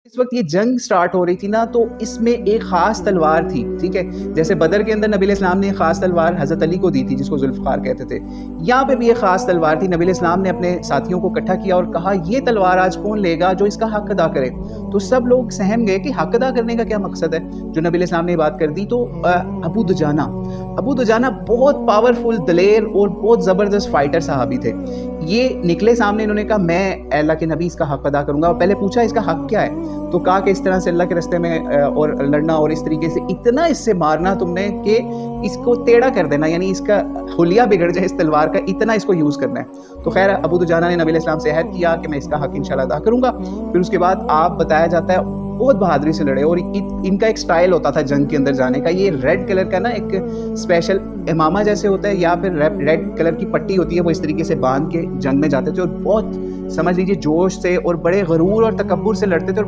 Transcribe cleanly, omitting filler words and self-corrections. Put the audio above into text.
इस वक़्त ये जंग स्टार्ट हो रही थी ना, तो इसमें एक ख़ास तलवार थी, ठीक है? जैसे बदर के अंदर नबी इस्लाम ने एक ख़ास तलवार हज़रत अली को दी थी, जिसको ज़ुल्फ़िकार कहते थे। यहाँ पे भी एक ख़ास तलवार थी, नबी इस्लाम ने अपने साथियों को इकट्ठा किया और कहा, "ये तलवार आज कौन लेगा जो इसका हक़ अदा करे?" तो सब लोग सहम गए कि हक़ अदा करने का क्या मकसद है? जो नबी इस्लाम ने ये बात कर दी, तो अबू दुजाना बहुत पावरफुल, दलेर और बहुत ज़बरदस्त फ़ाइटर सहाबी थे। ये निकले सामने, इन्होंने कहा, "मैं अल्लाह के नबी इसका हक़ अदा करूँगा।" और पहले पूछा, "इसका हक़ क्या है?" तो कहा कि इस तरह से अल्लाह के रास्ते में और लड़ना और इस तरीके से इतना इससे मारना तुमने कि इसको टेढ़ा कर देना, यानी इसका हुलिया बिगड़ जाए इस तलवार का, इतना इसको यूज़ करना है। तो खैर अबू दुजाना ने नबी इस्लाम से अहद किया कि मैं इसका हक़ इंशाअल्लाह अदा करूँगा। फिर उसके बाद आप बताया जाता है बहुत बहादुरी से लड़े और इनका एक स्टाइल होता था जंग के अंदर जाने का। ये रेड कलर का ना एक स्पेशल इमामा जैसे होता है या फिर रेड कलर की पट्टी होती है, वो इस तरीके से बांध के जंग में जाते थे और बहुत समझ लीजिए जोश से और बड़े गरूर और तकब्बुर से लड़ते थे और